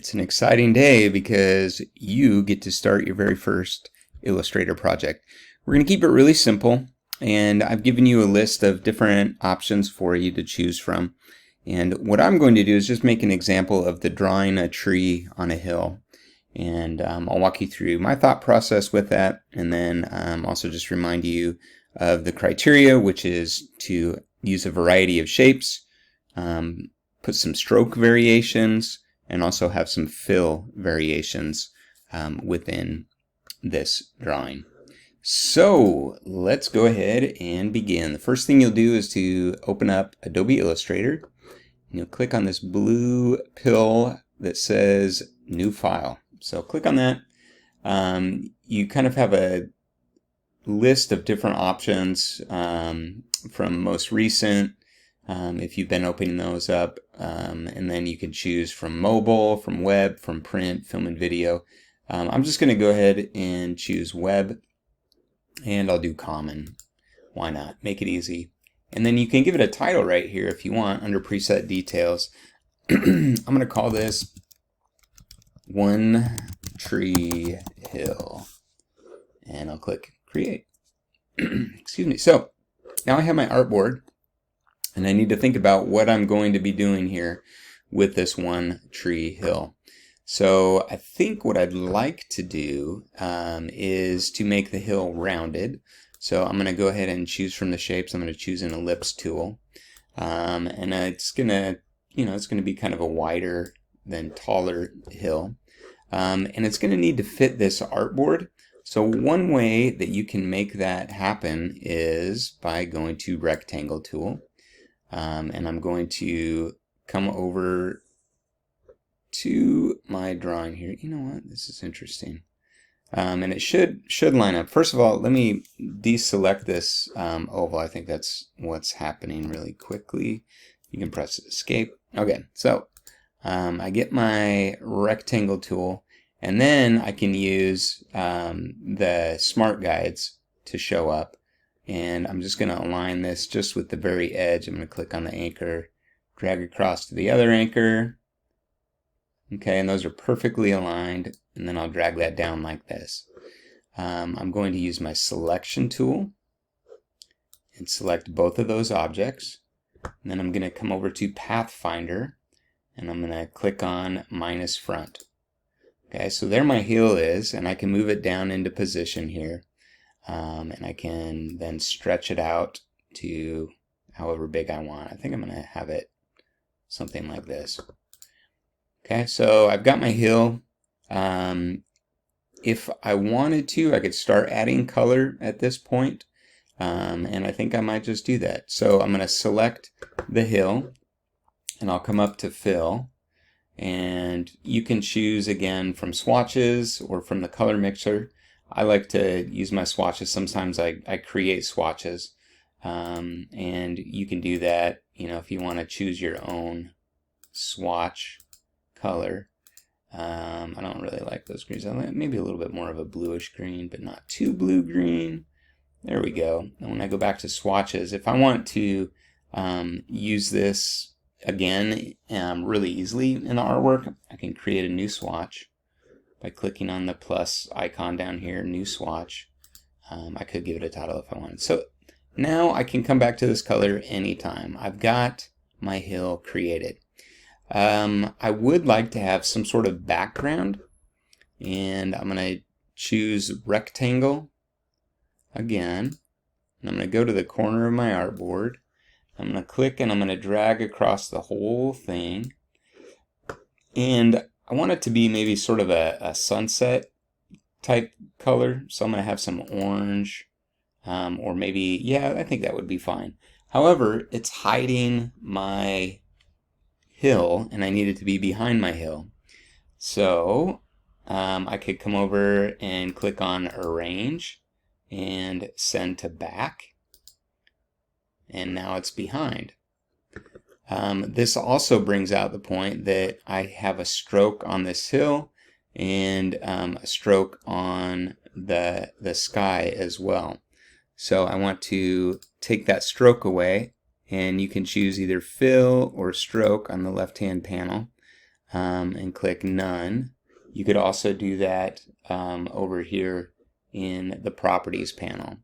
It's an exciting day because you get to start your very first Illustrator project. We're going to keep it really simple, and I've given you a list of different options for you to choose from. And what I'm going to do is just make an example of the drawing a tree on a hill. And I'll walk you through my thought process with that, and then also just remind you of the criteria, which is to use a variety of shapes, put some stroke variations, and also have some fill variations within this drawing. So let's go ahead and begin. The first thing you'll do is to open up Adobe Illustrator. And you'll click on this blue pill that says New File. So click on that. You kind of have a list of different options from most recent, if you've been opening those up, and then you can choose from mobile, from web, from print, film and video. I'm just going to go ahead and choose web, and I'll do common. Why not? Make it easy. And then you can give it a title right here if you want under preset details. I'm going to call this One Tree Hill, and I'll click create. Excuse me. So now I have my artboard, and I need to think about what I'm going to be doing here with this One Tree Hill. So I think what I'd like to do is to make the hill rounded. So I'm going to go ahead and choose from the shapes. I'm going to choose an ellipse tool, and it's going to, it's going to be kind of a wider than taller hill, and it's going to need to fit this artboard. So one way that you can make that happen is by going to Rectangle tool. And I'm going to come over to my drawing here. You know what? This is interesting. And it should line up. First of all, let me deselect this oval. I think that's what's happening really quickly. You can press escape. Okay, so I get my rectangle tool, and then I can use the smart guides to show up. And I'm just going to align this just with the very edge. I'm going to click on the anchor, drag across to the other anchor. Okay, and those are perfectly aligned. And then I'll drag that down like this. I'm going to use my selection tool and select both of those objects. And then I'm going to come over to Pathfinder, and I'm going to click on minus front. Okay, so there my hill is, and I can move it down into position here. And I can then stretch it out to however big I want. I think I'm going to have it something like this. Okay, so I've got my hill. If I wanted to, I could start adding color at this point, and I think I might just do that. So I'm going to select the hill, and I'll come up to fill, and you can choose again from swatches or from the color mixer. I like to use my swatches. Sometimes I create swatches, and you can do that, if you want to choose your own swatch color. I don't really like those greens. I like maybe a little bit more of a bluish green, but not too blue green. There we go. And when I go back to swatches, if I want to use this again really easily in the artwork, I can create a new swatch by clicking on the plus icon down here, new swatch. I could give it a title if I wanted. So now I can come back to this color anytime. I've got my hill created. I would like to have some sort of background, and I'm going to choose rectangle again, and I'm going to go to the corner of my artboard. I'm going to click, and I'm going to drag across the whole thing, and I want it to be maybe sort of a sunset type color, so I'm going to have some orange, or maybe, yeah, I think that would be fine. However, it's hiding my hill, and I need it to be behind my hill. So I could come over and click on Arrange and Send to Back, and now it's behind. This also brings out the point that I have a stroke on this hill and a stroke on the sky as well. So I want to take that stroke away, and you can choose either fill or stroke on the left-hand panel. and click None. You could also do that over here in the Properties panel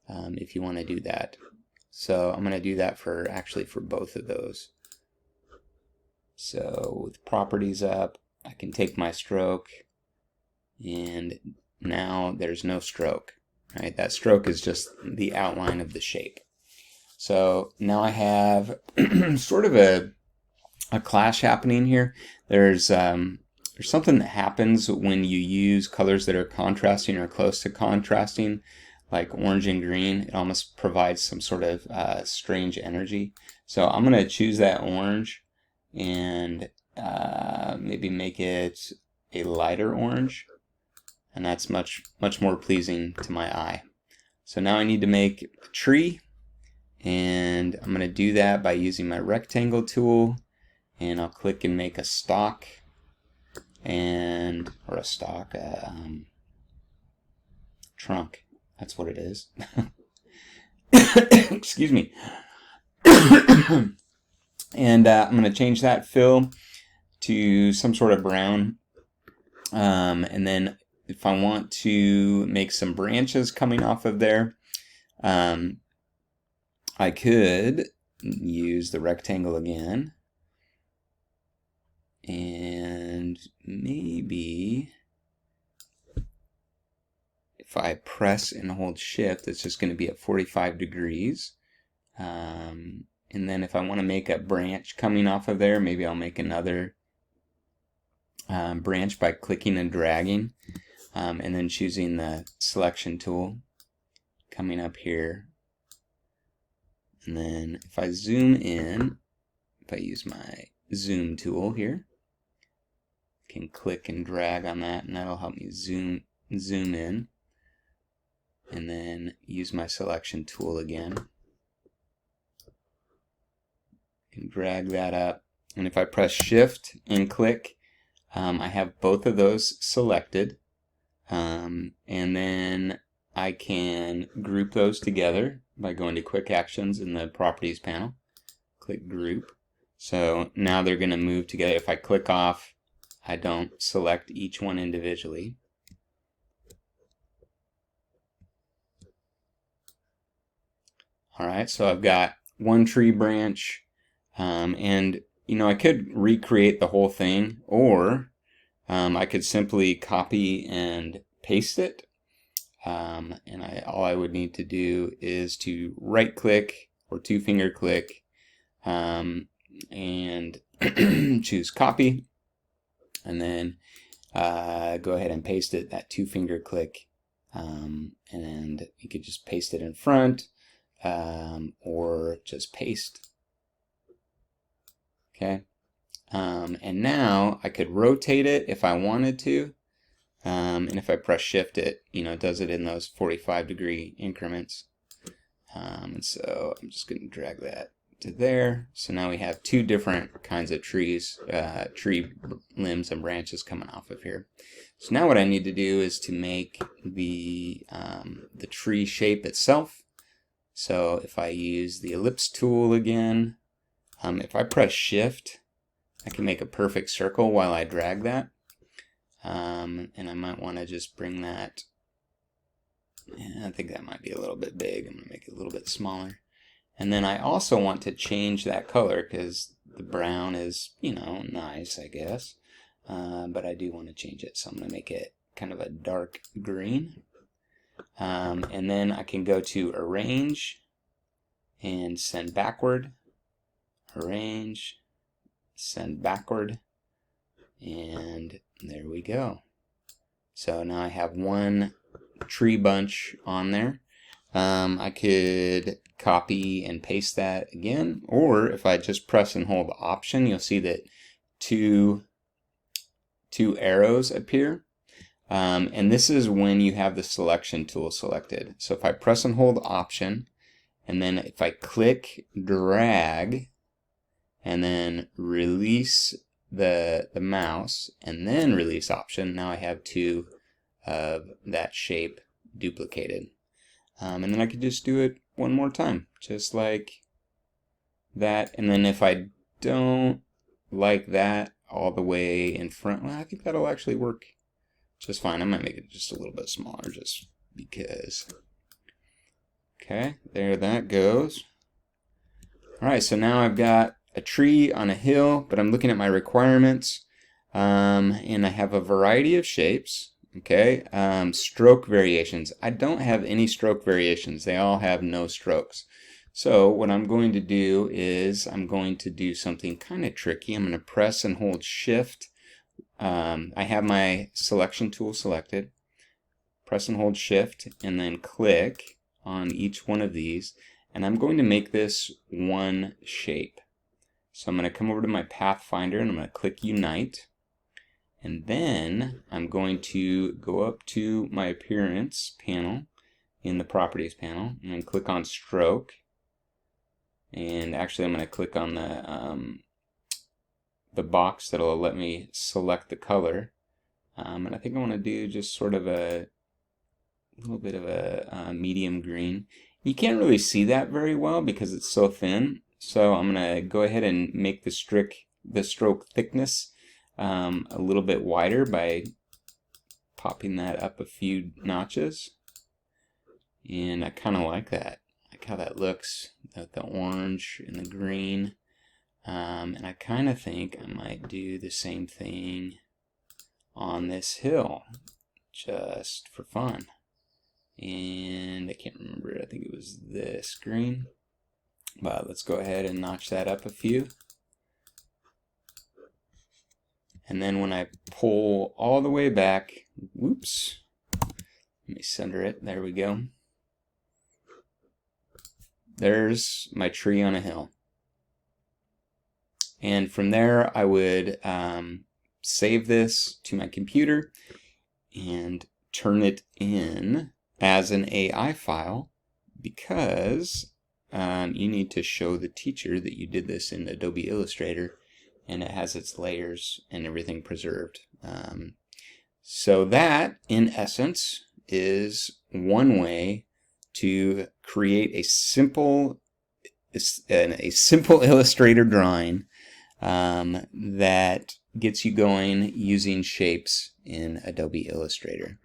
if you want to do that. So I'm going to do that for both of those. So with Properties up, I can take my stroke, and now there's no stroke. Right? That stroke is just the outline of the shape. So now I have sort of a clash happening here. There's something that happens when you use colors that are contrasting or close to contrasting, like orange and green. It almost provides some sort of strange energy. So I'm going to choose that orange and maybe make it a lighter orange, and that's much more pleasing to my eye. So now I need to make a tree, and I'm going to do that by using my rectangle tool, and I'll click and make a stalk, or a stalk, trunk. That's what it is. Excuse me. And I'm going to change that fill to some sort of brown, and then if I want to make some branches coming off of there, I could use the rectangle again, and maybe if I press and hold shift, it's just going to be at 45 degrees. And then if I want to make a branch coming off of there, maybe I'll make another branch by clicking and dragging, and then choosing the selection tool, coming up here. And then if I zoom in, if I use my zoom tool here, I can click and drag on that, and that'll help me zoom in. And then use my selection tool again. And drag that up. And if I press shift and click, I have both of those selected. And then I can group those together by going to Quick Actions in the Properties panel. Click Group. So now they're going to move together. If I click off, I don't select each one individually. Alright, so I've got one tree branch, and I could recreate the whole thing, or I could simply copy and paste it. And all I would need to do is to right click or two finger click, and choose copy, and then go ahead and paste it, that two finger click, and you could just paste it in front, or just paste. Okay, and now I could rotate it if I wanted to, and if I press shift, it does it in those 45 degree increments. And so I'm just going to drag that to there. So now we have two different kinds of trees, tree limbs and branches coming off of here. So now what I need to do is to make the tree shape itself. So if I use the ellipse tool again, if I press shift, I can make a perfect circle while I drag that. And I might want to just bring that, I think that might be a little bit big. I'm going to make it a little bit smaller. And then I also want to change that color because the brown is, nice, I guess. But I do want to change it, so I'm going to make it kind of a dark green. And then I can go to Arrange and Send Backward. Arrange, Send Backward, and there we go. So now I have one tree bunch on there. I could copy and paste that again, or if I just press and hold Option, you'll see that two arrows appear. And this is when you have the selection tool selected. So if I press and hold Option, and then if I click drag, and then release the mouse, and then release Option, now I have two of that shape duplicated. And then I could just do it one more time, just like that. And then if I don't like that, all the way in front. Well, I think that'll actually work just fine. I might make it just a little bit smaller just because. Okay, there that goes. All right, so now I've got a tree on a hill, but I'm looking at my requirements, and I have a variety of shapes. Okay, stroke variations. I don't have any stroke variations. They all have no strokes. So what I'm going to do is I'm going to do something kind of tricky. I'm going to press and hold Shift. I have my selection tool selected. Press and hold Shift and then click on each one of these. And I'm going to make this one shape. So I'm going to come over to my Pathfinder and I'm going to click Unite. And then I'm going to go up to my Appearance panel in the Properties panel and click on Stroke. And actually I'm going to click on the box that'll let me select the color. And I think I want to do just sort of a little bit of a medium green. You can't really see that very well because it's so thin. So I'm going to go ahead and make the stroke thickness a little bit wider by popping that up a few notches. And I kind of like that. I like how that looks, the orange and the green. And I kind of think I might do the same thing on this hill, just for fun. And I can't remember, I think it was this green. But let's go ahead and notch that up a few. And then when I pull all the way back, whoops, let me center it, there we go. There's my tree on a hill. And from there I would save this to my computer and turn it in as an AI file, because you need to show the teacher that you did this in Adobe Illustrator and it has its layers and everything preserved. So that, in essence, is one way to create a simple Illustrator drawing that gets you going using shapes in Adobe Illustrator.